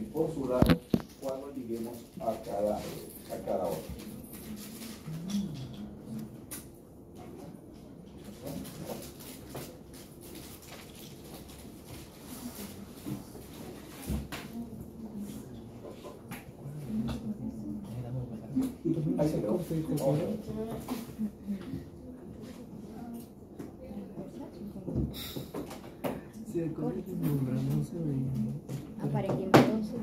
por su lado cuando lleguemos a cada hora. Ahí se quedó. Aparenquimatoso.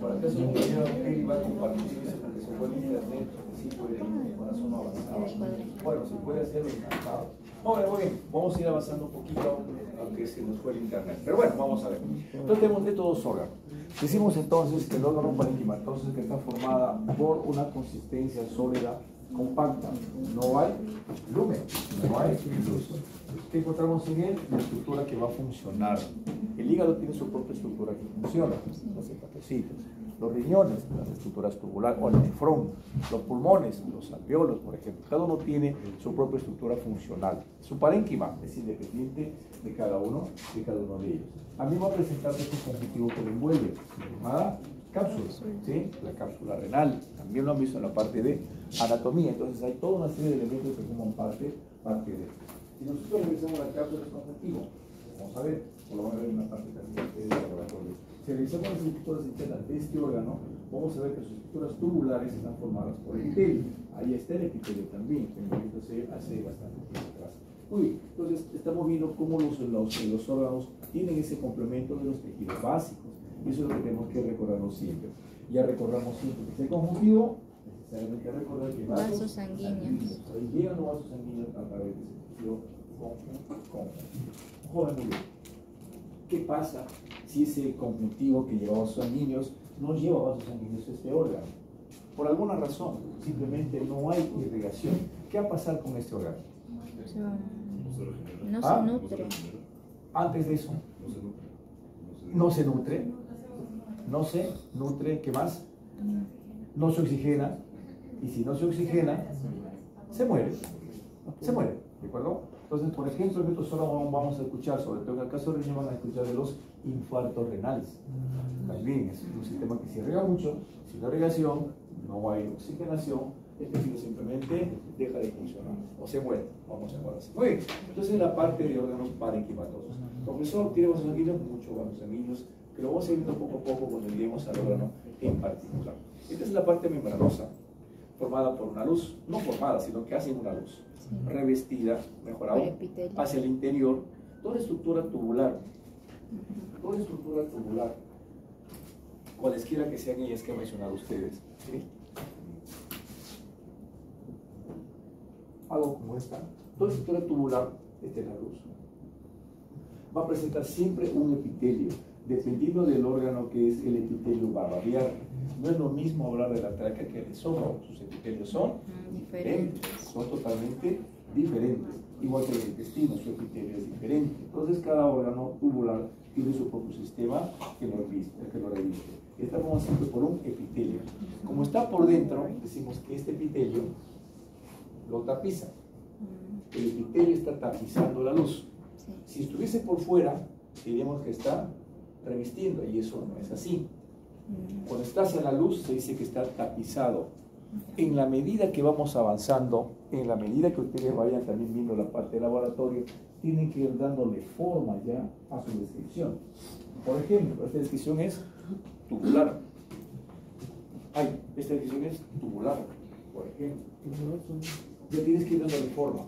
Para que eso él va a compartir eso porque se puede internet, sí puede ir con la zona avanzada. Bueno, se puede hacerlo encantado. Bueno, muy bien, vamos a ir avanzando un poquito, aunque se nos fue el internet. Pero bueno, vamos a ver. Entonces tenemos de todos órganos. Decimos entonces que el órgano parenquimatoso es que está formada por una consistencia sólida, compacta. No hay lumen, no hay luz. ¿Qué encontramos en él? La estructura que va a funcionar. El hígado tiene su propia estructura que funciona, los hepatocitos, los riñones, las estructuras tubulares, o el nefrón, los pulmones, los alveolos, por ejemplo. Cada uno tiene su propia estructura funcional. Su parénquima es independiente de cada uno de ellos. A mí va a presentar este conjuntivo que lo envuelve, llamada cápsula, ¿sí? La cápsula renal. También lo han visto en la parte de anatomía. Entonces hay toda una serie de elementos que forman parte de esto. Si nosotros revisamos la cápsula es conjuntivo, vamos a ver, por lo menos hay una parte también de laboratorio. Si revisamos las estructuras internas de este órgano, vamos a ver que sus estructuras tubulares están formadas por epitelio. Ahí está el epitelio también, que hemos visto hace bastante tiempo atrás. Muy bien, entonces estamos viendo cómo los órganos tienen ese complemento de los tejidos básicos. Y eso es lo que tenemos que recordarnos siempre. Ya recordamos siempre que este conjuntivo, necesariamente recordar que vasos sanguíneos. Ahí llegan los vasos sanguíneos a través de ese tejido conjuntivo. Joven, muy bien. ¿Qué pasa si ese conjuntivo que lleva vasos sanguíneos no lleva vasos sanguíneos a este órgano? Por alguna razón, simplemente no hay irrigación. ¿Qué va a pasar con este órgano? No se nutre. Antes de eso, no se nutre. No se nutre, ¿qué más? No se oxigena. Y si no se oxigena, se muere. Se muere, ¿de acuerdo? Entonces, por ejemplo, en estos órganos vamos a escuchar, sobre todo en el caso de riñón, van a escuchar de los infartos renales. También es un sistema que se irriga mucho. Sin la irrigación, no hay oxigenación, el tejido simplemente deja de funcionar o se muere. Vamos a ver así. Muy bien, entonces la parte de órganos parenquimatosos. Profesor, tiene vasos sanguíneos, muchos vasos sanguíneos, que lo vamos a ir viendo poco a poco cuando lleguemos al órgano en particular. Esta es la parte membranosa, formada por una luz, no formada, sino que hace una luz, revestida, mejor aún, hacia el interior, toda estructura tubular, cualesquiera que sean ellas que han mencionado ustedes, ¿sí? Algo como esta, toda estructura tubular, esta es la luz. Va a presentar siempre un epitelio, dependiendo del órgano que es el epitelio va a variar. No es lo mismo hablar de la tráquea que del esófago, sus epitelios son diferentes, son totalmente diferentes. Igual que el intestino, su epitelio es diferente. Entonces cada órgano tubular tiene su propio sistema que lo reviste. Estamos siempre por un epitelio. Como está por dentro, decimos que este epitelio lo tapiza. El epitelio está tapizando la luz. Si estuviese por fuera, diríamos que está revistiendo, y eso no es así. Cuando está hacia la luz, se dice que está tapizado. En la medida que vamos avanzando, en la medida que ustedes vayan también viendo la parte de laboratorio, tienen que ir dándole forma ya a su descripción. Por ejemplo, esta descripción es tubular. Esta descripción es tubular, por ejemplo. Ya tienes que ir dándole forma.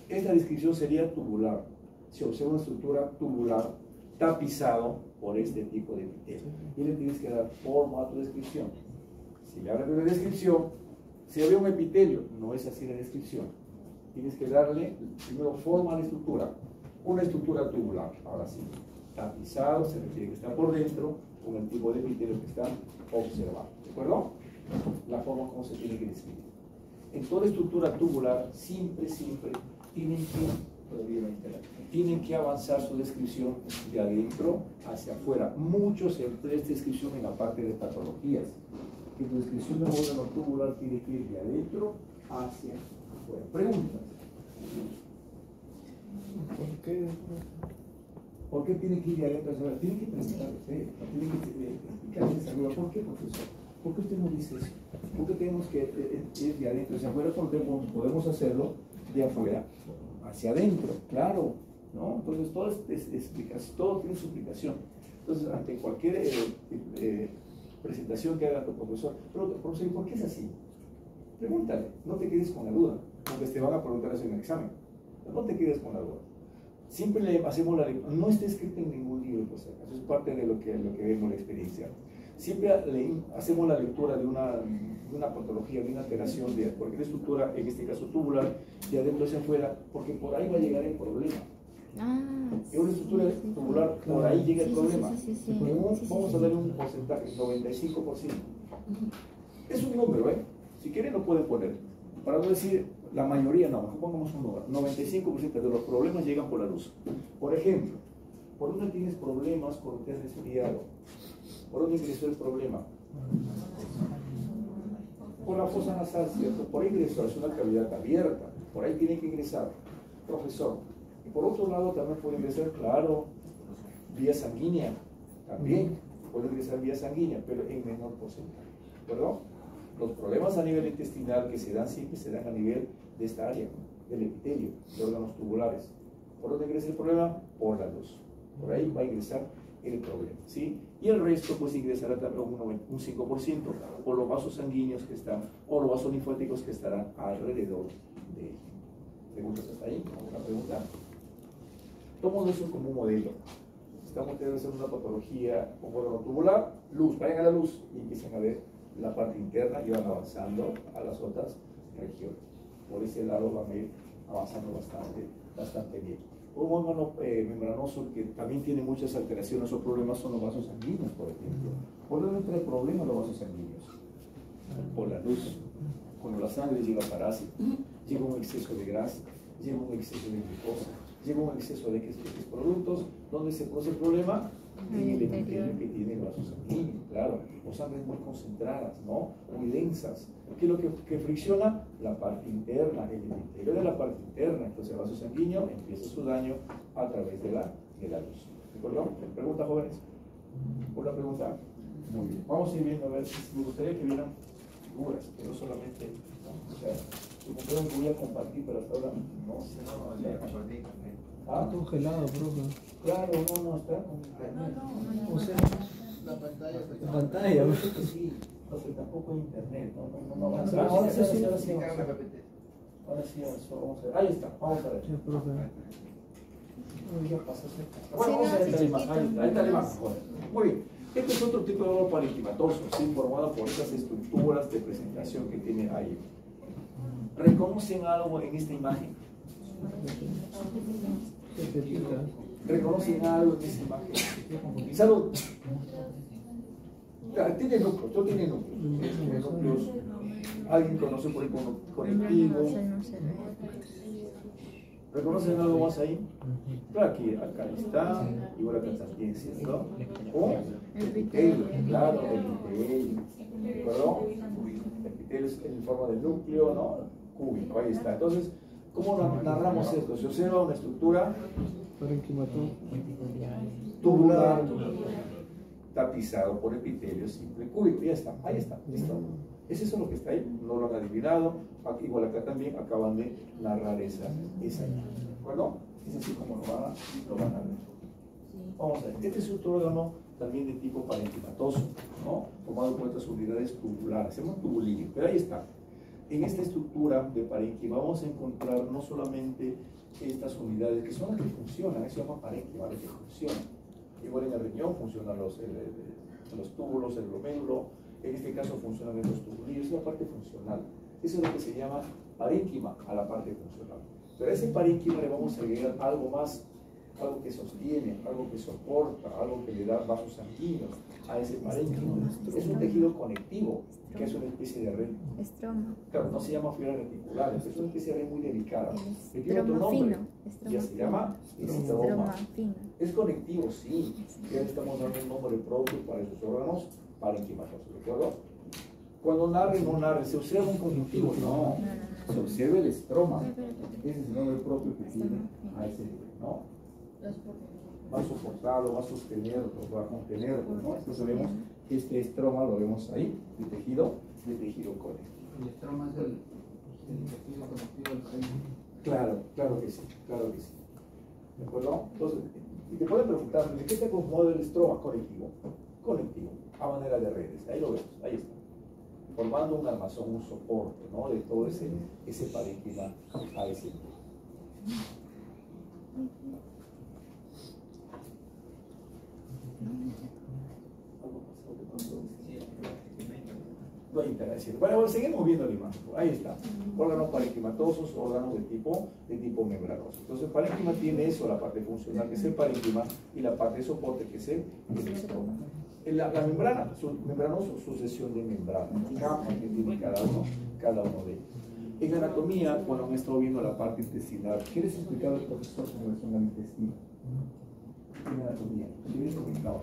Esta descripción sería tubular. Se observa una estructura tubular tapizado por este tipo de epitelio. Y le tienes que dar forma a tu descripción. Si le hablas de la descripción, se ve un epitelio, no es así la descripción. Tienes que darle primero forma a la estructura. Una estructura tubular, ahora sí. Tapizado, se refiere que está por dentro con el tipo de epitelio que está observado. ¿De acuerdo? La forma como se tiene que describir. En toda estructura tubular, siempre tienen que todavía no hay terapia. Tienen que avanzar su descripción de adentro hacia afuera. Mucho se emplea esta descripción en la parte de patologías. Que tu descripción de órgano tubular tiene que ir de adentro hacia afuera. Preguntas. ¿Por qué tiene que ir de adentro hacia afuera? Tiene que presentarse, tiene que explicarles esa duda. ¿Por qué, profesor? ¿Por qué usted no dice eso? ¿Por qué tenemos que ir de adentro hacia afuera? Porque podemos hacerlo de afuera hacia adentro, claro, ¿no? Entonces todo todo tiene su explicación. Entonces, ante cualquier presentación que haga tu profesor, profesor, ¿por qué es así? Pregúntale, no te quedes con la duda, porque te van a preguntar eso en el examen. No te quedes con la duda. Siempre le hacemos la lectura, no está escrito en ningún libro, pues, eso es parte de lo que vemos la experiencia. Siempre hacemos la lectura de una patología, de una alteración de cualquier estructura, en este caso tubular, de adentro hacia afuera, porque por ahí va a llegar el problema. En una estructura tubular, por ahí llega el problema. Vamos a darle un porcentaje, 95%. Es un número, ¿eh? Si quieren lo pueden poner. Para no decir la mayoría, no, pongamos un número. 95% de los problemas llegan por la luz. Por ejemplo, ¿por dónde tienes problemas cuando te has resfriado? ¿Por dónde ingresó el problema? Por la fosa nasal, ¿cierto? Por ahí ingresó, es una cavidad abierta. Por ahí tiene que ingresar. Profesor. Y por otro lado también puede ingresar, claro, vía sanguínea. También puede ingresar vía sanguínea, pero en menor porcentaje. ¿Perdón? Los problemas a nivel intestinal que se dan siempre se dan a nivel de esta área, del epitelio, de órganos tubulares. ¿Por dónde ingresa el problema? Por la luz. Por ahí va a ingresar el problema, ¿sí? Y el resto pues ingresará también un 5% por los vasos sanguíneos que están, o los vasos linfáticos que estarán alrededor de él. ¿Preguntas hasta ahí? ¿Alguna pregunta? Tomamos eso como un modelo. Estamos teniendo que hacer una patología con órgano tubular, luz, vayan a la luz y empiecen a ver la parte interna y van avanzando a las otras regiones. Por ese lado van a ir avanzando bastante bien. Un órgano membranoso que también tiene muchas alteraciones o problemas son los vasos sanguíneos, por ejemplo. ¿Por dónde trae problemas los vasos sanguíneos? Por la luz. Cuando la sangre llega a parásitos, llega un exceso de grasa, llega un exceso de glucosa, llega un exceso de X productos, ¿dónde se produce el problema? En el epitelio que tiene el vaso sanguíneo, claro, o sangres muy concentradas, ¿no? Muy densas. ¿Qué es lo que fricciona? La parte interna, el epitelio de la parte interna. Entonces el vaso sanguíneo empieza su daño a través de la luz. ¿De acuerdo? ¿Preguntas, jóvenes? ¿Una pregunta? Muy bien. Vamos a ir viendo, a ver, me gustaría que vieran figuras, que no solamente, ¿no? O sea, supongo que voy a compartir, pero hasta ahora no sé. Está congelado, profe. Claro, no, está congelado. O sea, La pantalla. la pantalla. Yo creo que sí, porque tampoco hay internet, no avanza. Ahora sí, ahora sí. Ahora sí avanzó, vamos a ver. Ahí está, vamos a ver. Sí, profe. ¿Qué pasa? Bueno, vamos a ver esta imagen. Ahí está la imagen. Muy bien. Este es otro tipo de órgano parenquimatoso, formado por estas estructuras de presentación que tiene ahí. ¿Reconocen algo en esta imagen? ¿Reconocen algo en esa imagen? Salud. Tiene núcleos, todo tiene núcleos. Tiene núcleos. ¿Alguien conoce por el conectivo? ¿Reconocen algo más ahí? Claro, aquí, acá está, igual acá también, ¿cierto? O epitelio, claro, epitelio. ¿Perdón? El epitelio es en forma de núcleo, ¿no? Cúbico, ahí está. Entonces, ¿cómo narramos esto? Se observa una estructura tubular, tapizado por epitelio simple cúbico. Ya está, ahí está, listo. Es eso lo que está ahí, no lo han adivinado. Aquí, igual acá también acaban de narrar esa imagen. ¿De acuerdo? Es así como lo van a ver. Vamos a ver, este es otro órgano también de tipo parenquimatoso, ¿no? Formado por estas unidades tubulares, se llama tubulillo, pero ahí está. En esta estructura de parénquima vamos a encontrar no solamente estas unidades que son las que funcionan, eso se llama parénquima, las que funcionan. Igual en el riñón funcionan los túbulos, el glomérulo, en este caso funcionan estos tubulillos, es la parte funcional. Eso es lo que se llama parénquima a la parte funcional. Pero a ese parénquima le vamos a agregar algo más algo que sostiene, algo que soporta, algo que le da vasos sanguíneos a ese parénquima. Es un tejido conectivo, que es una especie de red. Estroma. Claro, no se llama fibras reticulares, es una especie de red muy delicada. Que tiene otro Estroma nombre, fino. ya se llama Estroma estroma. fino. Es conectivo, sí. Ya le estamos dando un nombre propio para esos órganos parenquimatosos, ¿de acuerdo? Cuando narre, no narre, se observa un conjuntivo, no. Se observa el estroma. Ese es el nombre propio que tiene a ese nivel, ¿no? Va a soportarlo, va a sostenerlo, va a contenerlo, ¿no? Entonces vemos este estroma, lo vemos ahí, de tejido conectivo. El estroma es el tejido conectivo del parénquima. Claro, claro que sí, claro que sí. ¿De acuerdo? Entonces, y te pueden preguntar, ¿de qué está conformado el estroma conectivo? Conectivo, a manera de redes, ahí lo vemos, ahí está. Formando un armazón, un soporte, ¿no? De todo ese parénquima a ese nivel. No hay interés. Bueno, seguimos viendo la imagen. Ahí está. Órganos parenquimatosos, órganos de tipo membranoso. Entonces, el parénquima tiene eso, la parte funcional, que es el parénquima, y la parte de soporte, que es el estroma. La membrana, membranoso, sucesión de membranas, capas que tiene cada uno de ellos. En anatomía, cuando han estado viendo la parte intestinal, ¿qué les explicaba el profesor con relación al intestino? En anatomía, ¿qué les comentaba?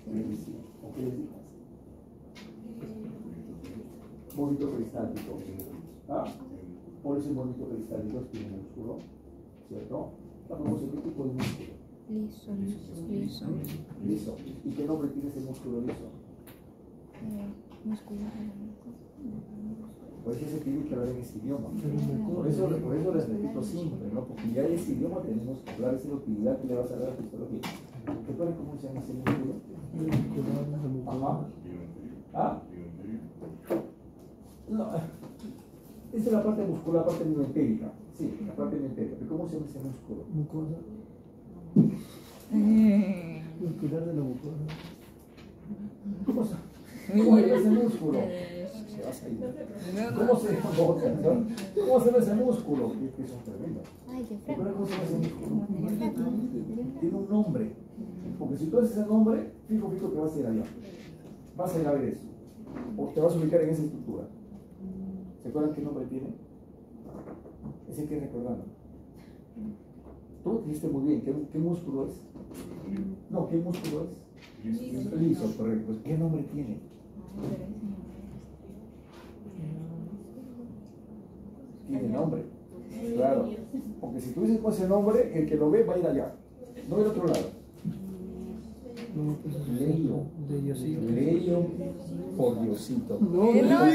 ¿Qué les decía? ¿O qué les dijo? Movimiento cristálico. ¿Ah? Por ese movimiento cristálico tiene músculo, ¿cierto? Vamos a ver qué tipo de músculo. Liso. ¿Y qué nombre tiene ese músculo liso? Muscular. Pues ese tiene que hablar en ese idioma. Por eso les repito siempre, ¿no? Porque ya en ese idioma tenemos que hablar, esa es la utilidad que le vas a dar a la fisiología. ¿Qué pasa? ¿Cómo se llama ese músculo? Ajá. ¿Ah? No. Esa es la parte muscular, la parte mimentérica. Sí, la parte mimentérica. ¿Pero cómo se llama ese músculo? Mucosa. Muscular de la mucosa. ¿Cómo se llama ese músculo? ¿Cómo se llama ese músculo? Que son tremendos. Ay, qué feo. ¿Cómo se llama ese músculo? Tiene un nombre. Porque si tú haces ese nombre, fijo te vas a ir allá. Vas a ir a ver eso. O te vas a ubicar en esa estructura. ¿Se acuerdan qué nombre tiene? Ese hay que recordarlo. Tú dijiste muy bien, ¿qué músculo es? No, ¿qué músculo es? Liso, correcto. Pues, ¿qué nombre tiene? Tiene nombre. Claro. Porque si tú dices con ese nombre, el que lo ve va a ir allá. No al otro lado. Leyo por Diosito. No, dijo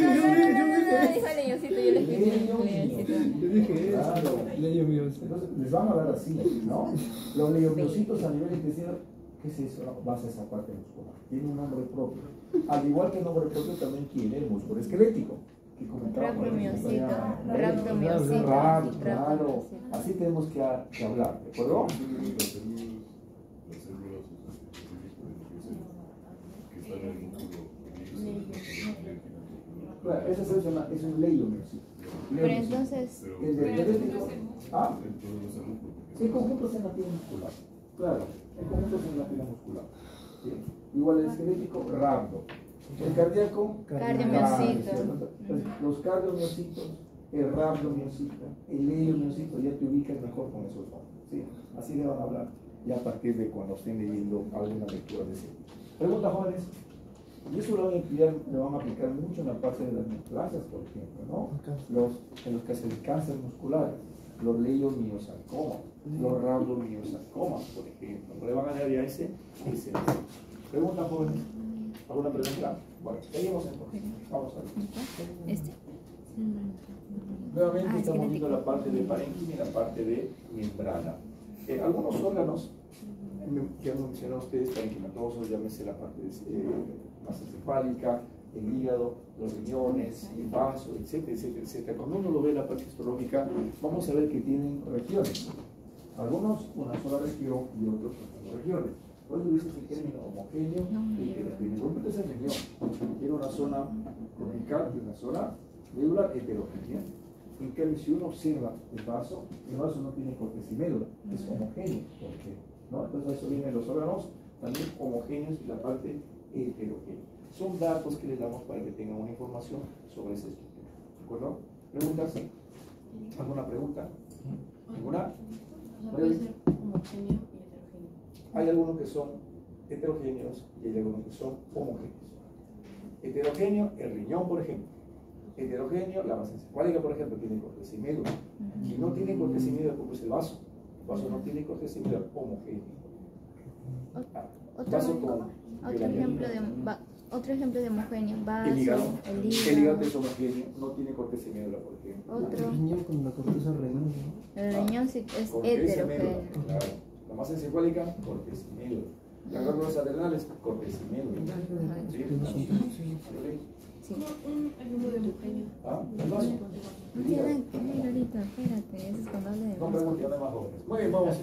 leñosito, yo le escribí leñosito. Yo dije eso. Claro. Entonces les van a hablar así, ¿no? Los leyomiocitos a nivel intestinal, ¿qué es eso? Vas a esa parte muscular. Tiene un nombre propio. Al igual que el nombre propio también tiene el músculo esquelético. Rhabdomiocito. Claro. Así tenemos que hablar, ¿de acuerdo? Claro, esa es un leyomiocito. Pero entonces, El del esquelético, el conjunto es en la piel muscular. Claro, el conjunto es en la piel muscular. ¿Sí? Igual el esquelético, rhabdo. El cardíaco, cardiomiocito. Los cardiomiocitos, el rhabdomiocito, el leyomiocito, ya te ubicas mejor con esos nombres. ¿Sí? Así le van a hablar ya a partir de cuando estén leyendo alguna lectura de ese tipo. Pregunta, jóvenes. Y eso lo van a aplicar mucho en la parte de las neoplasias, por ejemplo, ¿no? En los casos de cáncer muscular, los leiomiosarcomas, los rhabdomiosarcomas, por ejemplo. Le van a dar ya ese. Pregunta, jóvenes. ¿Alguna pregunta? Bueno, seguimos entonces. Vamos a ver. Nuevamente estamos viendo la parte de parénquima y la parte de membrana. Algunos órganos que han mencionado ustedes, parenquimatosos, llámese la parte de masa cefálica, el hígado, los riñones, el vaso, etcétera, etcétera, etcétera. Cuando uno lo ve en la parte histológica, vamos a ver que tienen regiones. Algunos una sola región y otros otras regiones. Por eso dice el término homogéneo y heterogéneo. Por ejemplo, ese riñón tiene una zona cortical y una zona medular heterogénea. En cambio, si uno observa el vaso no tiene corteza y médula, es homogéneo. ¿Por qué? ¿no? Entonces a eso vienen los órganos también homogéneos y la parte heterogénea. Son datos que les damos para que tengan una información sobre esa estructura. ¿De acuerdo? ¿Preguntas? ¿Alguna pregunta? ¿Ninguna? Puede ser homogéneo y heterogéneo. Hay algunos que son heterogéneos y hay algunos que son homogéneos. Heterogéneo, el riñón, por ejemplo. Heterogéneo, la masa encefálica, por ejemplo, tiene corteza y médula. Y no tiene corteza y médula como es el vaso. El vaso no tiene corteza y médula homogéneo. Vaso con Otro ejemplo de homogéneo, vaso, el hígado. el El hígado es homogéneo, no tiene corteza y médula, por ejemplo. Otro, Riñón con la corteza renal, ¿no? el riñón sí es Corteza y heterogéneo. médula, claro. La masa encefálica, corteza y médula. Las glándulas adrenales, corteza y médula. ¿Sí? Sí. Un ejemplo de homogéneo. ¿Ah? ¿El vaso? No tiene nada que ver ahorita, espérate, eso es cuando hable de No vaso. pregunte, no hay más jóvenes. Muy bien, vamos.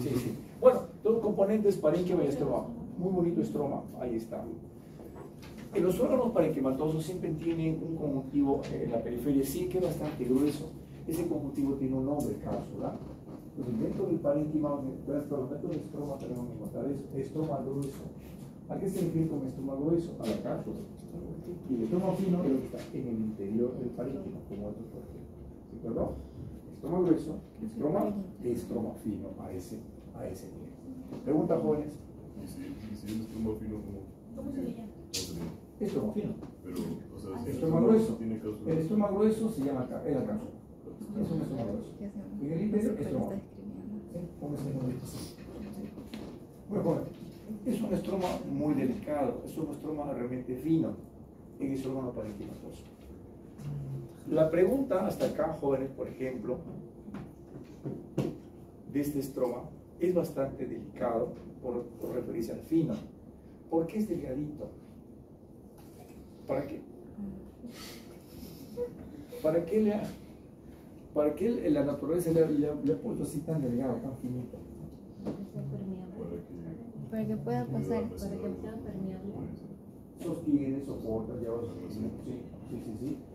Sí, sí. Bueno, dos componentes, parénquima y estroma. Muy bonito estroma, ahí está. En los órganos parenquimatosos siempre tienen un conjuntivo en la periferia, sí que es bastante grueso. Ese conjuntivo tiene un nombre, cápsula. Entonces, dentro del parénquima, dentro del estroma, tenemos que encontrar eso, estroma grueso. ¿A qué se refiere con estroma grueso? A la cápsula. Y el estroma fino es lo que está en el interior del parénquima, como otros por ejemplo. ¿Sí, perdón? Estroma grueso, estroma fino, a ese nivel. Pregunta, jóvenes. ¿Y si el estroma fino ¿Cómo se le llama? Estroma fino. Pero, o sea, si el Estroma grueso. tiene cápsula. El estroma grueso se llama es la cápsula. Es un estroma grueso. ¿Qué hacemos? Y en el interior, No sé por qué estroma. está escribiendo. ¿Sí? Póngase en el así. Bueno, joven, es un estroma muy delicado, es un estroma realmente fino en ese órgano parenquimatoso. La pregunta hasta acá, jóvenes, por ejemplo, de este estroma es bastante delicado por referirse al fino. ¿Por qué es delgadito? ¿Para qué? ¿Para qué la naturaleza le ha puesto así tan delgado, tan finito? Para que pueda pasar. Para que sea permeable. Sostiene, soporta, lleva sí.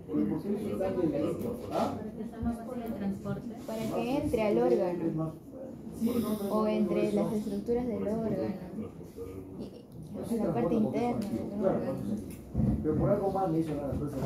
¿Pero por qué es tan delgadito? ¿Ah? Para que sea más fácil el transporte. Para que entre al órgano. Es más- sí, no, O entre eso. las estructuras del órgano. Y la parte interna del Claro, órgano. pero por algo más le hizo la naturaleza.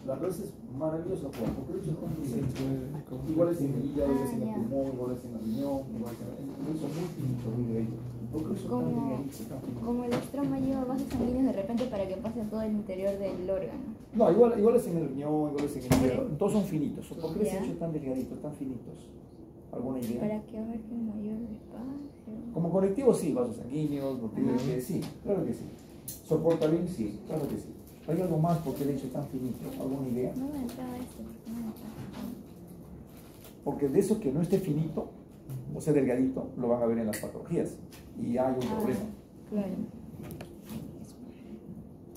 La naturaleza es maravillosa, porque lo hizo con igual es en el hígado, igual es en el pulmón, igual es en el riñón, igual es en el... Lo hizo muy finito, muy delgadito. Porque lo hizo tan delgadito, tan finito. Como el estroma lleva vasos sanguíneos de repente para que pase a todo el interior del órgano. No, igual es en el riñón, igual es en el hígado. Todos son finitos. ¿Por qué se han Ya. hecho tan delgaditos, tan finitos? ¿Alguna idea? Para que abarque un mayor espacio. Como conectivos, sí, vasos sanguíneos, sí, claro que sí. ¿Soporta bien? Sí, claro que sí. ¿Hay algo más porque le he hecho tan finito? ¿Alguna idea? No me entraba esto. No me entraba. Porque de eso que no esté finito, o sea, delgadito, lo van a ver en las patologías. Y hay un problema. Claro.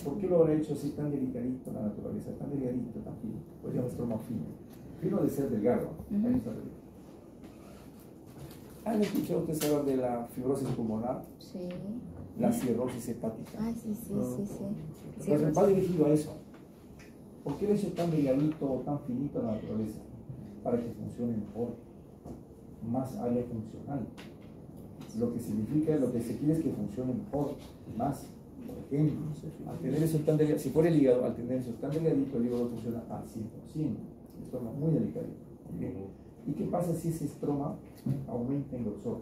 ¿Por qué lo habrá hecho así tan delicadito la naturaleza? Tan delgadito, tan fino. Pues llama estroma fino. Fino de ser delgado. Ujú. Ahí está. ¿Han escuchado ustedes hablar de la fibrosis pulmonar? Sí. La cirrosis hepática. Ah, sí. Entonces va dirigido a eso. ¿Por qué le he hecho tan delgadito o tan finito a la naturaleza? Para que funcione mejor. Más área funcional. Lo que significa, lo que se quiere es que funcione mejor. Más. Por ejemplo, al tener eso tan delgadito, si fuera el hígado, al tener eso tan delgadito, el hígado funciona al 100%. Estroma muy delicadito. ¿Okay? ¿Y qué pasa si ese estroma aumenta en grosor?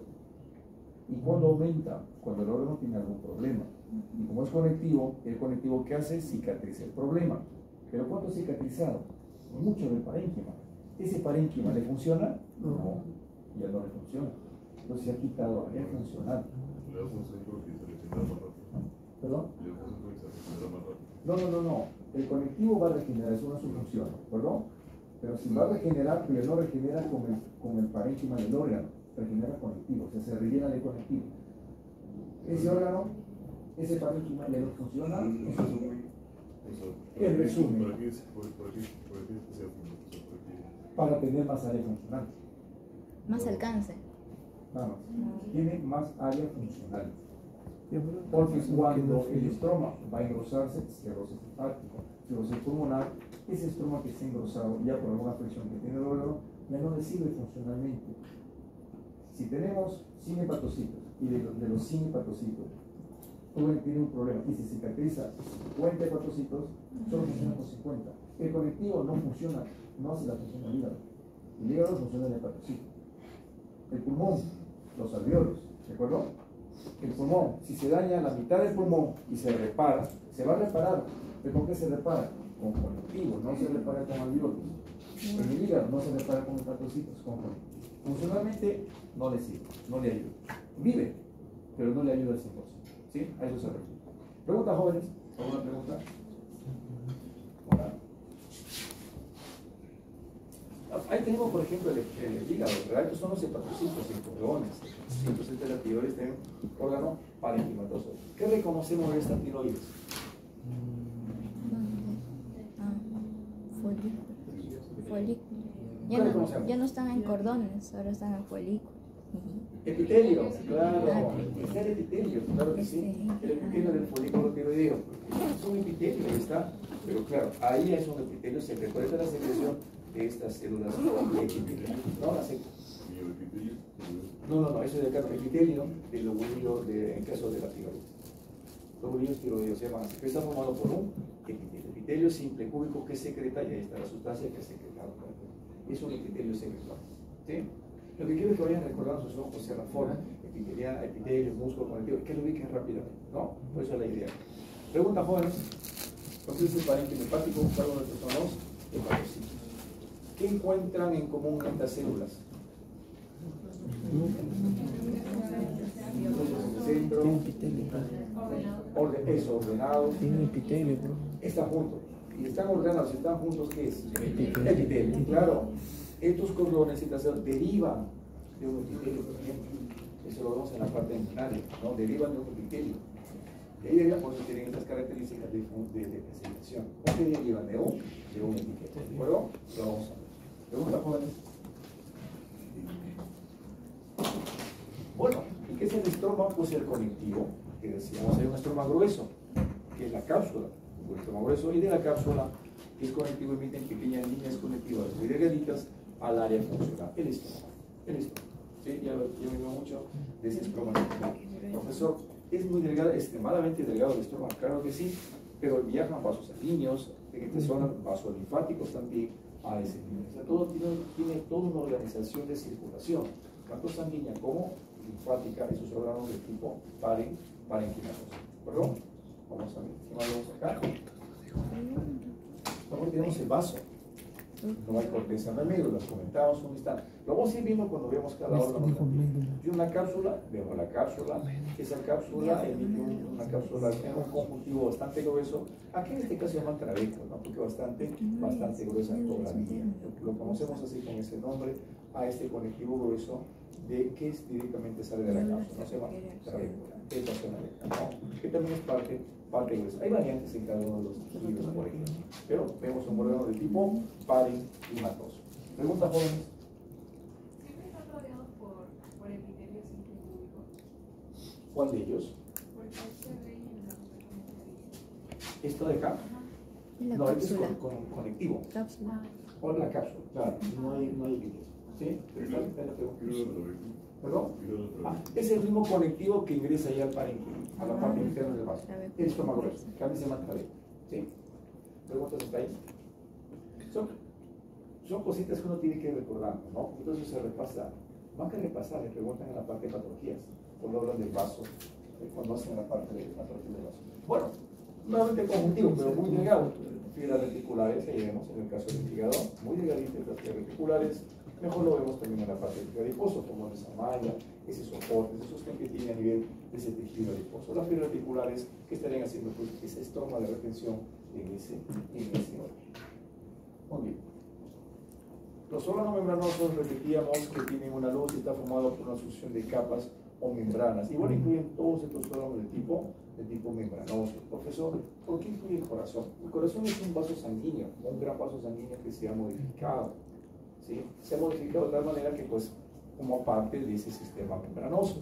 ¿Y cuándo aumenta? Cuando el órgano tiene algún problema. Y como es conectivo, el conectivo que hace cicatriza el problema. ¿Pero cuánto ha cicatrizado? Mucho del parénquima. ¿Ese parénquima le funciona? No, ya no le funciona. Entonces se ha quitado área funcional. Le da función porque se regenera más rápido. ¿Perdón? Le da función porque se regenera más rápido. No. El conectivo va a regenerar, es una su función, ¿perdón? Pero si va a regenerar, pero no regenera con el parénquima del órgano, regenera conectivo, o sea, se rellena de conectivo. Ese órgano, ese parénquima ya no funciona, eso es un... En resumen. ¿Para qué sea fino? O sea, Para tener más área funcional. Más alcance. Vamos, tiene más área funcional. Porque cuando el estroma va a engrosarse, cirrosis hepática, cirrosis pulmonar, ese estroma que está engrosado ya por alguna presión que tiene el órgano, ya no le sirve funcionalmente. Si tenemos 100 hepatocitos y de los 100 hepatocitos, tiene un problema. Y si se caracteriza 50 hepatocitos, solo funciona con 50. El conectivo no funciona, no hace la función del hígado. El hígado funciona en el hepatocito. El pulmón, los alveolos, ¿de acuerdo? El pulmón, si se daña la mitad del pulmón y se repara, se va a reparar. ¿Pero con qué se repara? Con conectivo, no se repara con alveolos. En el hígado no se repara con hepatocitos, con conectivo. Funcionalmente no le sirve, no le ayuda. Vive, pero no le ayuda al 100%. ¿Sí? A eso se refiere. ¿Preguntas, jóvenes? ¿Alguna pregunta? Hola. Ahí tenemos, por ejemplo, el hígado, ¿verdad? Estos son los hepatocitos, los cordones. Entonces, la tiroides tiene un órgano parenquimatoso. ¿Qué reconocemos de esta tiroides? Folículo. ¿Qué Ya no están en cordones, ahora están en folículos. Epitelio, claro. Está el epitelio, claro que sí. El epitelio del folículo tiroideo. Es un epitelio, ahí está. Pero claro, ahí es un epitelio, se recuerda la secreción de estas células epiteliales. ¿No? No, eso es de acá, epitelio del lobulillo en caso de la tiroides. Lobulillos tiroideos se llaman así, que está formado por un epitelio. Epitelio simple cúbico que secreta, y ahí está la sustancia que secreta. Es un epitelio secretor. ¿Sí? Lo que quiero es que vayan recordando sus ojos, la forma epitelio, músculo, conectivo, que lo ubiquen rápidamente, ¿no? Por eso es la idea. Pregunta, jóvenes. Entonces, el parénquima hepático, cada uno de estos son los hepatocitos. ¿Qué encuentran en común estas células? Centro, eso, ordenados. Tiene epitelio, bro. Están juntos. Y están ordenados, están juntos, ¿qué es? Epitelio, claro. Estos cordones y células derivan de un epitelio, por ejemplo. Eso lo vemos en la parte embrionaria, ¿no? Derivan de un epitelio. De ahí derivan, por eso tienen estas características de presentación. ¿Por qué derivan de un epitelio? ¿De acuerdo? Lo vamos a ver. Pregunta, jóvenes. Bueno, ¿y qué es el estroma? Pues el conectivo, que decíamos, hay un estroma grueso, que es la cápsula, un estroma grueso, y de la cápsula, que es conectivo, emiten pequeñas líneas conectivas muy delgaditas al área funcional. El estroma. ¿Sí? Ya vimos mucho de ese estroma. Profesor, es muy delgado, extremadamente delgado el estroma, claro que sí, pero viajan vasos sanguíneos, en esta zona vasos linfáticos también a ese nivel. O sea, todo tiene toda una organización de circulación, tanto sanguínea como linfática, esos órganos de tipo parenquimatoso. ¿Perdón? Vamos a ver, ¿qué más vemos acá? Luego tenemos el vaso. No hay corteza, no hay médulas, comentábamos un instante. Lo vamos a ir viendo cuando vemos cada órgano. Y una cápsula, vemos la cápsula, esa cápsula emite una cápsula en un conjuntivo bastante grueso. Aquí en este caso se llama trabeco, ¿no? Porque bastante gruesa toda la línea. Lo conocemos así con ese nombre, a este conectivo grueso de que directamente sale de la cápsula, no se llama trabeco, ¿no? Que también es parte gruesa. Hay variantes en cada uno de los tejidos, por ejemplo, pero vemos un órgano de tipo parenquimatoso. ¿Pregunta, jóvenes? ¿Siempre están rodeados por epitelios incubicos? ¿Cuál de ellos? Porque se ve en la superficie. ¿Esto de acá? La No, este es cápsula. conectivo. Cápsula. O la cápsula, claro, no hay epitelios. ¿Sí? ¿Perdón? Es el mismo conectivo que ingresa ya al parénquima, a la parte interna del vaso. El estómago grueso, que a mí se llama trabeco. ¿Sí? ¿Preguntas hasta ahí? Son cositas que uno tiene que ir recordando, ¿no? Entonces se repasa, van a repasar, le preguntan en la parte de patologías, cuando hablan del vaso, cuando hacen la parte de patología del vaso. Bueno, nuevamente conjuntivo, pero muy delgado. Fibras reticulares, ahí vemos en el caso del hígado, muy delgaditas las fibras reticulares. Mejor lo vemos también en la parte del adiposo, como esa malla, ese soporte, ese sostén que tiene a nivel de ese tejido adiposo. Las fibras reticulares que estarían haciendo pues, esa estroma de retención en ese órgano. Muy bien. Los órganos membranosos, repetíamos, que tienen una luz y está formado por una sucesión de capas o membranas. Igual incluyen todos estos órganos de tipo membranoso. Profesor, ¿por qué incluye el corazón? El corazón es un vaso sanguíneo, un gran vaso sanguíneo que se ha modificado. ¿Sí? Se ha modificado de tal manera que, pues, como parte de ese sistema membranoso.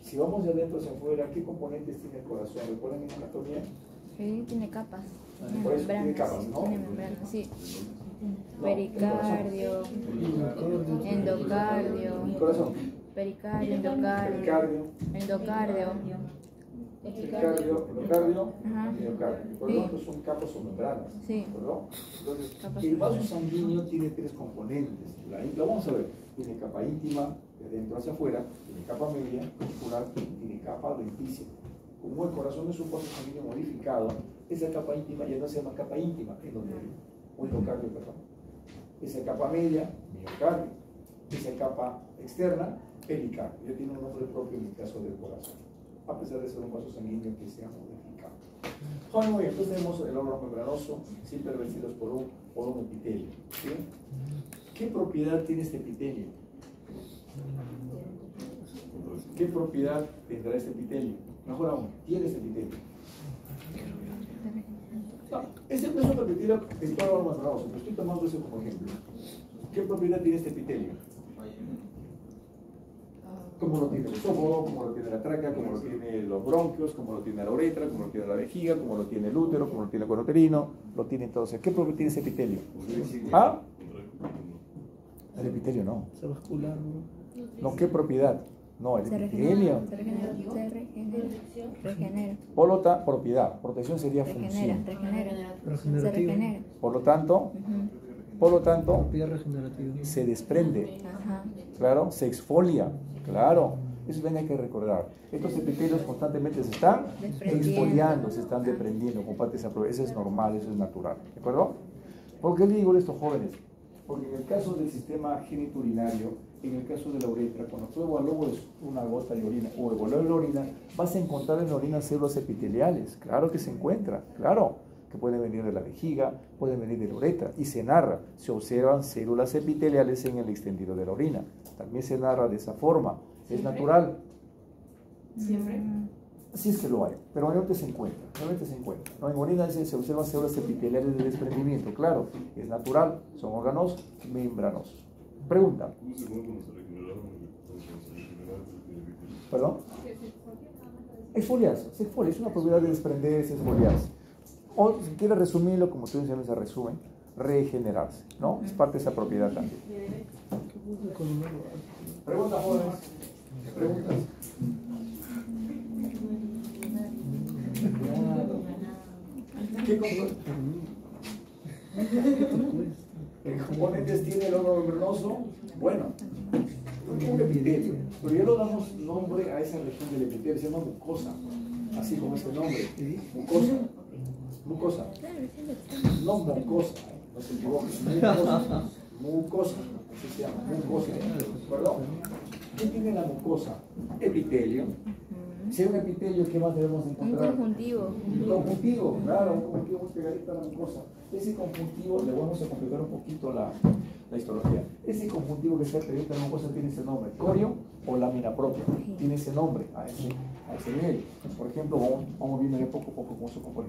Si vamos de adentro hacia afuera, ¿qué componentes tiene el corazón? ¿Recuerdan en anatomía? Sí, tiene capas. Por eso tiene capas, ¿no? Tiene membranas, sí. No, Pericardio, endocardio, el corazón. Pericardio, endocardio. Pericardio, Endocardio. endocardio, Ajá. miocardio. Por lo tanto, son capas o membranas. Sí. ¿Verdad? Entonces, Capas el vaso membranas. sanguíneo tiene tres componentes. Lo vamos a ver. Tiene capa íntima, de dentro hacia afuera, tiene capa media, muscular, y tiene capa adventicia. Como el corazón es un vaso sanguíneo modificado, esa capa íntima ya no se llama capa íntima, endocardio, o endocardio, perdón. Esa capa media, miocardio. Esa capa externa, pericardio. Ya tiene un nombre propio en el caso del corazón, a pesar de ser un vaso sanguíneo que se ha modificado. Muy bien, entonces tenemos el órgano membranoso, siempre revestidos por un epitelio. ¿Sí? ¿Qué propiedad tiene este epitelio? ¿Qué propiedad tendrá este epitelio? Mejor aún, tiene este epitelio. No, este no es otro epitelio de todo el órgano membranoso, pero estoy tomando eso como ejemplo. ¿Qué propiedad tiene este epitelio? Como lo tiene el esófago, como lo tiene la tráquea, como lo tiene los bronquios, como lo tiene la uretra, como lo tiene la vejiga, como lo tiene el útero, como lo tiene el cuerpo uterino, lo tiene todo. O sea, ¿qué propiedad tiene ese epitelio? ¿Ah? El epitelio no. Se vascular, No, ¿qué propiedad? No, el Se epitelio. regenera. Se regenera. Regenera. Por lo tanto, propiedad. Protección sería Regenera. función. Regenera. Se regenerativo. regenera. Por lo tanto, Propiedad regenerativa. se desprende. Ajá. Claro, se exfolia. Claro. Eso también hay que recordar. Estos epitelios constantemente se están exfoliando, se están desprendiendo. Comparte esa prueba. Eso es normal, eso es natural. ¿De acuerdo? ¿Por qué le digo esto, jóvenes? Porque en el caso del sistema genitourinario, en el caso de la uretra, cuando tú evalúas una gota de orina o evalúas la orina, vas a encontrar en la orina células epiteliales. Claro que se encuentra, claro, que pueden venir de la vejiga, pueden venir de la uretra, y se narra, se observan células epiteliales en el extendido de la orina. También se narra de esa forma, es natural. ¿Siempre? Sí es que lo hay, pero realmente se encuentra, No, en orina se observan células epiteliales de desprendimiento, claro, es natural, son órganos membranosos. Pregunta. ¿Cómo se llama cuando se regeneraron? Cuando se regeneraron el epitelio? ¿Perdón? Exfoliarse, se exfolia, es una propiedad de desprenderse, exfoliarse. O si quieres resumirlo, como tú dices, se resumen, regenerarse, ¿no? Es parte de esa propiedad también. Preguntas, jóvenes. Preguntas. ¿Qué componentes tiene el órgano membranoso? Bueno, un epitelio, pero ya lo damos nombre a esa región del epitelio, se llama mucosa, así como ese nombre, mucosa, no mucosa, no se equivoquen, mucosa, así se llama, mucosa, ¿perdón? ¿Qué tiene la mucosa? Epitelio. Si hay un epitelio, ¿qué más debemos Un encontrar? conjuntivo. Un conjuntivo, claro, un conjuntivo muy pegadito a la mucosa. Ese conjuntivo, le vamos a complicar un poquito la histología. Ese conjuntivo que está pegadito a la mucosa tiene ese nombre, corio o lámina propia. Tiene ese nombre a ese nivel. Por ejemplo, vamos viendo poco a poco cómo se compone.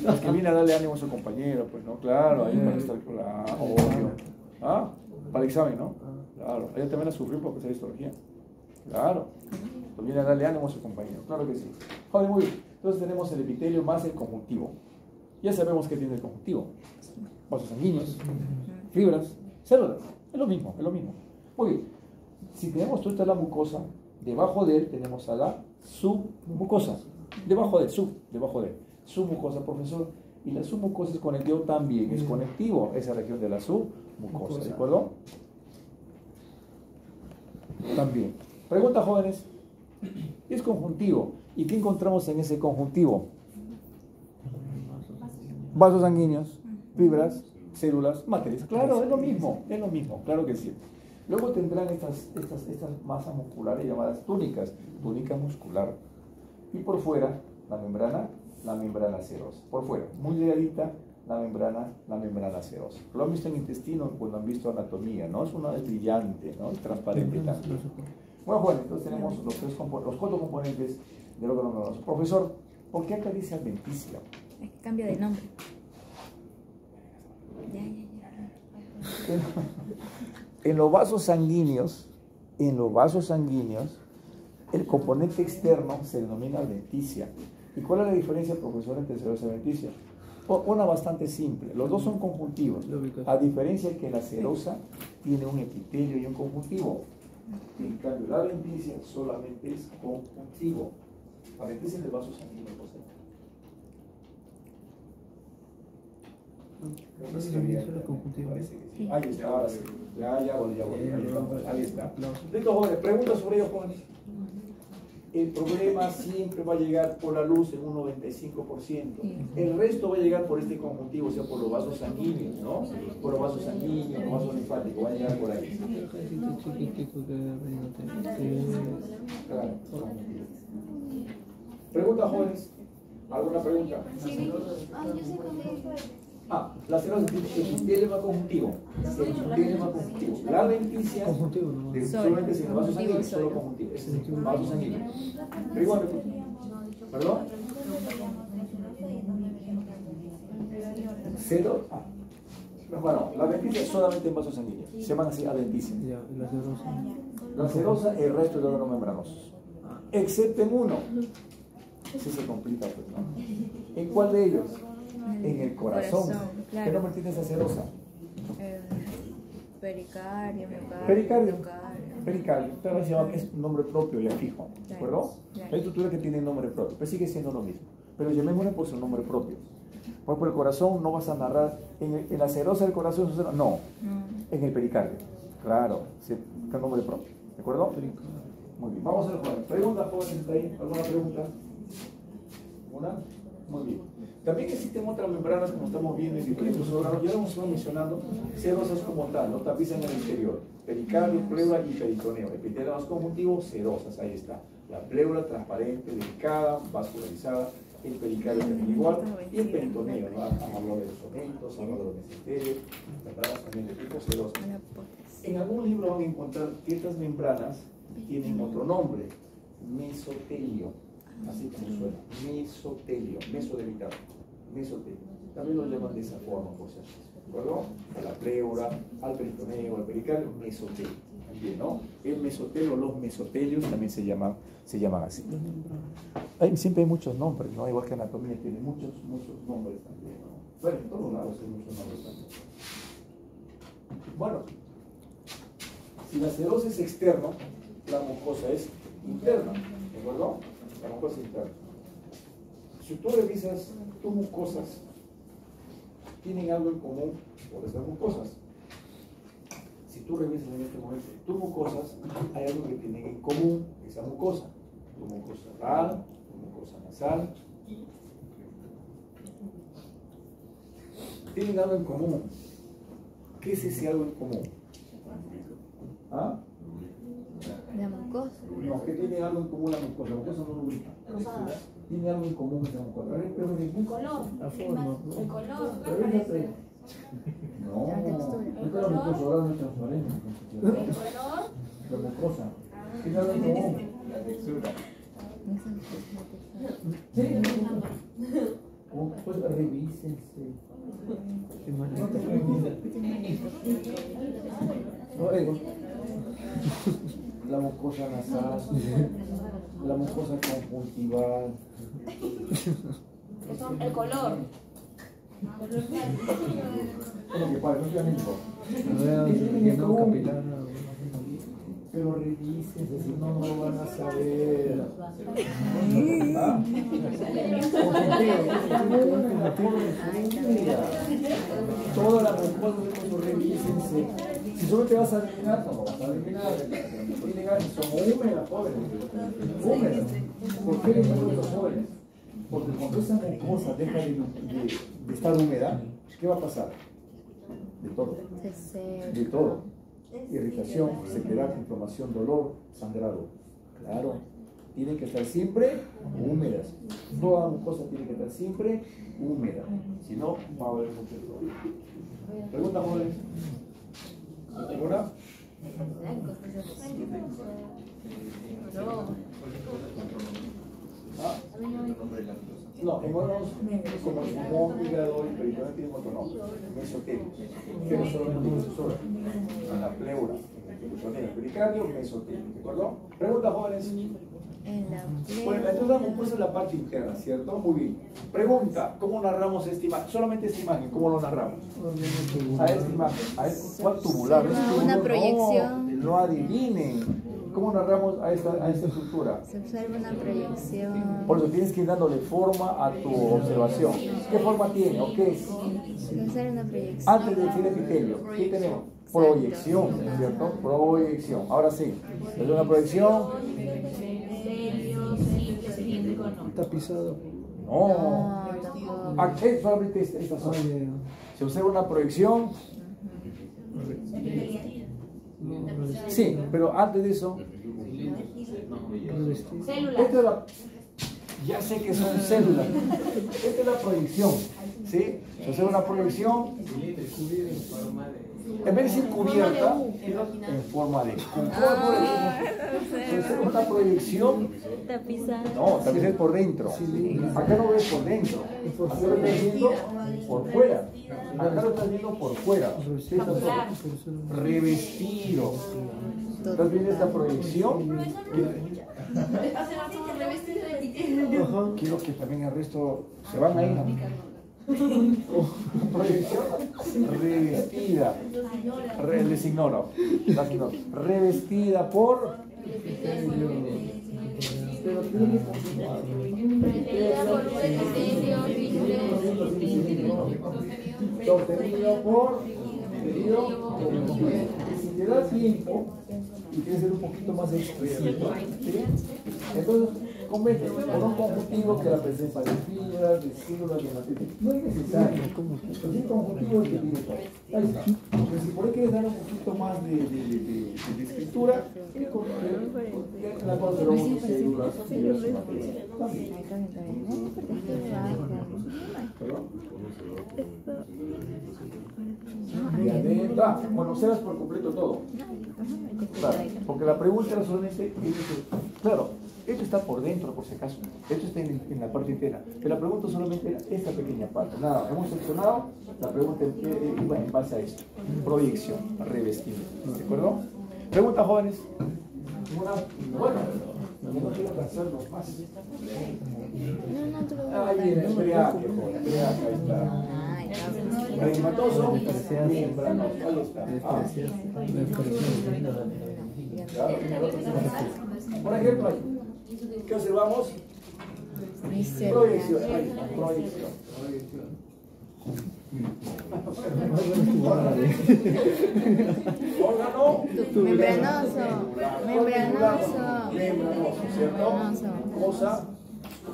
Es que viene a darle ánimo a su compañero, pues, ¿no? Claro, ahí para estar con la obvio. ¿Ah? Para el examen, ¿no? Claro, ella también la sufrió porque esa histología. Claro. Pues viene a darle ánimo a su compañero, claro que sí. Joder, muy bien. Entonces tenemos el epitelio más el conjuntivo. Ya sabemos qué tiene el conjuntivo. Vasos sanguíneos, fibras, células. Es lo mismo, es lo mismo. Muy bien. Si tenemos toda la mucosa, debajo de él tenemos a la submucosa. Debajo de él, submucosa, profesor. Y la submucosa es conectivo también, es conectivo esa región de la submucosa, ¿de acuerdo? También. Pregunta, jóvenes. Es conjuntivo. ¿Y qué encontramos en ese conjuntivo? Vasos sanguíneos, fibras, células, materias. Claro, es lo mismo, claro que sí. Luego tendrán estas masas musculares llamadas túnicas, túnica muscular. Y por fuera, la membrana serosa. Por fuera, muy delgadita, la membrana serosa. Lo han visto en intestino cuando han visto anatomía, ¿no? Es brillante, ¿no? Es transparente también. Bueno, entonces tenemos los 4 componentes del órgano membranoso. Profesor, ¿por qué acá dice adventicia? Es que cambia de nombre. Ya. En los vasos sanguíneos, el componente externo se denomina adventicia. ¿Y cuál es la diferencia, profesor, entre serosa y adventicia? Una bastante simple. Los dos son conjuntivos. A diferencia que la serosa tiene un epitelio y un conjuntivo. En cambio, la adventicia solamente es conjuntivo. La adventicia es del vaso sanguíneo, José. Ahí está, ahora sí. Ya voy. Ahí está. Listo, jóvenes. Preguntas sobre ellos, jóvenes. El problema siempre va a llegar por la luz en un 95%. El resto va a llegar por este conjuntivo, o sea, por los vasos sanguíneos, ¿no? Por los vasos sanguíneos, los vasos linfáticos, va a llegar por ahí. Claro. Pregunta, jóvenes. ¿Alguna pregunta? Sí, yo sé cómo es. La serosa tiene epitelio conjuntivo. Epitelio conjuntivo. La adventicia solamente es en el vaso sanguíneo, solo conjuntivo. Es el vaso sanguíneo. ¿Perdón? Cero. Bueno, la adventicia es solamente en vasos sanguíneos. Se llaman así adventicia. La serosa, el resto de los membranosos. Excepto en uno. Sí se complica, pues, ¿no? ¿En cuál de ellos? En el corazón. Claro. ¿Qué nombre tiene esa serosa? Pericardio, Pericardio. Pero se llama, es un nombre propio, ya fijo. ¿De acuerdo? Claro. Hay estructura que tiene nombre propio, pero sigue siendo lo mismo. Pero llamémosle por su nombre propio. Por el corazón no vas a narrar. En la serosa del corazón, no. En el pericardio. Claro, con nombre propio. ¿De acuerdo? Muy bien. Vamos a ver, jóvenes. ¿Preguntas, jóvenes? ¿Está ahí? ¿Alguna pregunta? ¿Una? Muy bien. También existen otras membranas, como estamos viendo en diferentes órganos. Ya lo hemos estado mencionando, serosas como tal, no tapizan el exterior. Pericardio, pleura y peritoneo. Epitelio más conjuntivo, serosas, ahí está. La pleura transparente, delicada, vascularizada. El pericardio también igual. Y el peritoneo, ¿no? Habló de los omentos, habló de los mesenterios, membranas también de tipo serosa. En algún libro van a encontrar que estas membranas tienen otro nombre, mesotelio. Así como suena, mesotelio, mesodelicado, mesotelio. También lo llaman de esa forma, por si acaso. ¿De acuerdo? A la pleura, al peritoneo, al pericardio, mesotelio. También, ¿no? El mesotelio, los mesotelios también se llaman así. Siempre hay muchos nombres, ¿no? Igual que anatomía tiene muchos nombres también, ¿no? Bueno, en todos lados hay muchos nombres también. Bueno, si la serosa es externa, la mucosa es interna, ¿de acuerdo? La mucosa interna. Si tú revisas tus mucosas, tienen algo en común por estas mucosas. Si tú revisas en este momento tus mucosas, hay algo que tienen en común esa mucosa. Tu mucosa oral, tu mucosa nasal. Tienen algo en común. ¿Qué es ese algo en común? ¿Ah? La mucosa. No, que tiene algo en común la mucosa no lubrica. Tiene algo en común esa mucosa. El color. La forma. El color. No, La textura. es que la mucosa oral no es transparente. El color. La mucosa. Tiene algo en común. La textura. Pues revísense. No te la mucosa nasal, la mucosa conjuntival. El color. Como que para no sea médico. Pero revísense, si no, no lo van a saber. ¿Ah? Toda la mucosa, revísense. Si solo te vas a adivinar, no vas a adivinar. Son húmedas, jóvenes. Húmedas. ¿Por qué les digo los jóvenes? Porque cuando esa mucosa deja de estar húmeda, ¿qué va a pasar? De todo. De todo. Irritación, sequedad, inflamación, dolor, sangrado. Claro. Tienen que estar siempre húmedas. Toda mucosa tiene que estar siempre húmeda. Si no, va a haber mucho problema. ¿Pregunta, jóvenes? ¿Alguna? ¿Ah? No, en órganos como el pulmón, hígado y peritoneo tienen otro nombre, mesotelios. Pero solamente tienen su en la pleura, en el peritoneo, el pericardio, mesotelio. ¿De acuerdo? Pregunta, jóvenes. En la Bueno, entonces damos pues en la parte interna, ¿cierto? Muy bien. Pregunta, ¿cómo narramos esta imagen? Solamente esta imagen, ¿cómo lo narramos? A esta imagen, a este, ¿cuál tubular? ¿Es tubular? Una proyección. No adivinen. ¿Cómo narramos a esta estructura? Se observa una proyección. Por eso tienes que ir dándole forma a tu observación. ¿Qué forma tiene o qué es? Se observa una proyección. Antes de decir epitelio, ¿qué tenemos? Proyección, ¿cierto? Proyección. Ahora sí, es una proyección. Tapizado. No. No, tampoco. Aquí solamente esta zona. Se observa una proyección. Sí, pero antes de eso. Células. Esta es la, ya sé que son células. Esta es la proyección. ¿Sí? Se observa una proyección. En vez de decir cubierta, en forma de. Se observa una proyección. Tapizado. No, también es por dentro. Acá no ves por dentro. Acá lo estás viendo por fuera. Acá lo estás viendo por fuera. Revestido. ¿Estás viendo esta proyección? Quiero que también el resto se van ahí. Proyección revestida. Les ignoro. Las ignoro. Revestida por. Pero tiene que continuar. Sostenido por. Si te da tiempo y quieres ser un poquito más exquisito, ¿sí? Entonces, convence con un conjuntivo que la presencia de fibras, de células, de materia. No es necesario. Pero sí conjuntivo que tiene todo. Ahí está. Pero si por ahí quieres dar un poquito más de escritura, la conservamos de células, fibras y materia. También. ¿Perdón? Y adentro, bueno, observas por completo todo. Claro, porque la pregunta era solamente, claro, esto está por dentro, por si acaso, esto está en la parte entera, pero la pregunta solamente era esta pequeña parte. Nada, hemos seleccionado la pregunta iba en base a esto, proyección, revestimiento, ¿de acuerdo? Pregunta, jóvenes. Bueno, yo no quiero cansarlos más. Ahí viene, embriague, ahí está. Medicamentoso, membranoso, ahí está. Por ejemplo, ahí, ¿qué observamos? Proyección, ahí está, proyección. Órgano Membranoso. membranoso, ¿cierto?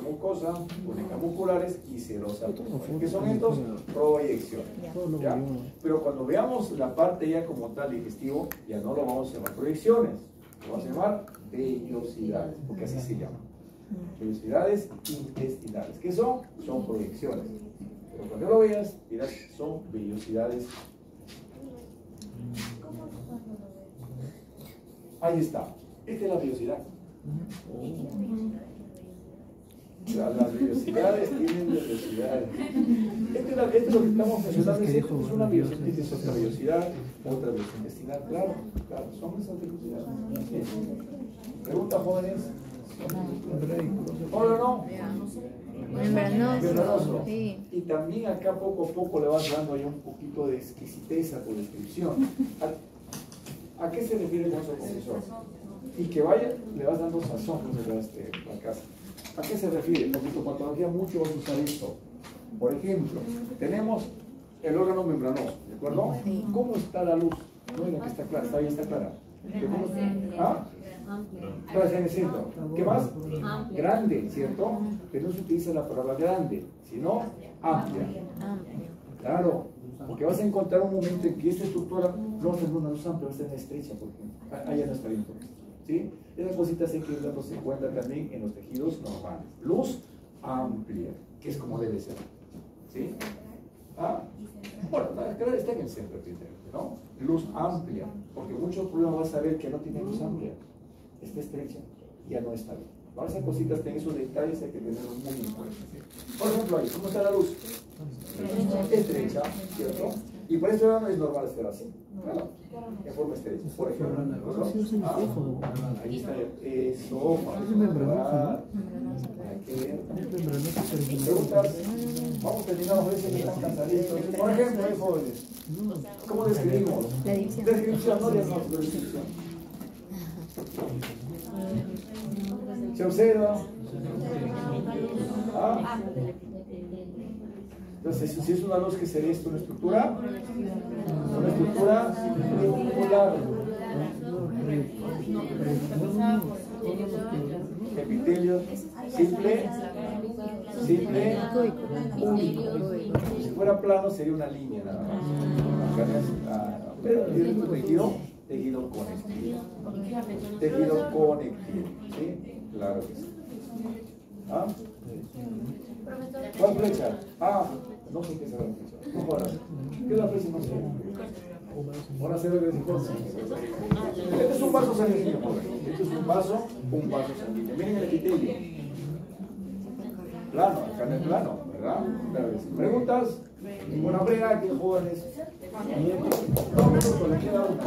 Mucosa, cólicas musculares y serosa. ¿Qué son estos? Proyección. ¿Ya? Pero cuando veamos la parte ya como tal digestivo, ya no lo vamos a llamar proyecciones, lo vamos a llamar vellosidades, porque así se llama. Vellosidades intestinales. ¿Qué son? Son proyecciones. Pero cuando lo veas, dirás, son vellosidades. Ahí está. Esta es la vellosidad. Las vellosidades tienen vellosidades. Esto es lo que estamos mencionando. Es una vellosidad, es otra vellosidad, otra vellosidad intestinal. Claro, son esas velocidades. Pregunta, jóvenes. ¿Hola o no? Membranoso. Sí. Y también acá poco a poco le vas dando ya un poquito de exquisitez a tu descripción. ¿A qué se refiere con eso, profesor? Y que vaya, le vas dando sazón a la casa. ¿A qué se refiere? Porque tu patología mucho vas a usar esto. Por ejemplo, tenemos el órgano membranoso, ¿de acuerdo? ¿Cómo está la luz? No es la que está clara, está bien, está clara. ¿Ah? Claro, está en el centro. ¿Qué más? Grande, ¿cierto? Pero no se utiliza la palabra grande, sino amplia. Claro, porque vas a encontrar un momento en que esta estructura no va a ser una luz amplia, va a ser estrecha, por ejemplo. Allá no está bien. ¿Sí? Esas cositas hay que darnos en cuenta también en los tejidos normales. Luz amplia, que es como debe ser. ¿Sí? Ah, bueno, está en el centro, ¿no? Luz amplia, porque muchos problemas vas a ver que no tienen luz amplia. Está estrecha, ya no está bien. Para esas cositas, en esos detalles hay que tenerlos muy en cuenta. ¿Sí? Por ejemplo, ahí, ¿cómo está la luz? Estrecha, ¿cierto? Y para este órgano es normal estar así. Claro, en forma estrecha. Por ejemplo. Ahí está eso. Preguntas. Vamos terminando, veces que están cansaditos. Por ejemplo, jóvenes. ¿Cómo describimos? La dicción. Descripción, no diagnóstico, descripción. Se observa. ¿Ah? Entonces, si es una luz, ¿qué sería esto? ¿Una estructura? Una estructura circular. Epitelio simple, único. Si fuera plano sería una línea nada más. Pero tejido conectivo. Tejido conectivo. ¿Sí? Claro que sí. ¿Ah? ¿Cuál flecha? No sé qué es la flecha. ¿Cómo ahora? ¿Qué es la flecha? No sé. Ahora sé lo que es. Este es un vaso sanguíneo, joven. Este es un vaso sanguíneo. Miren el epitelio. Plano, acá en el plano, ¿verdad? Claro que sí. ¿Preguntas? Ninguna brega, que jóvenes. No, le queda una.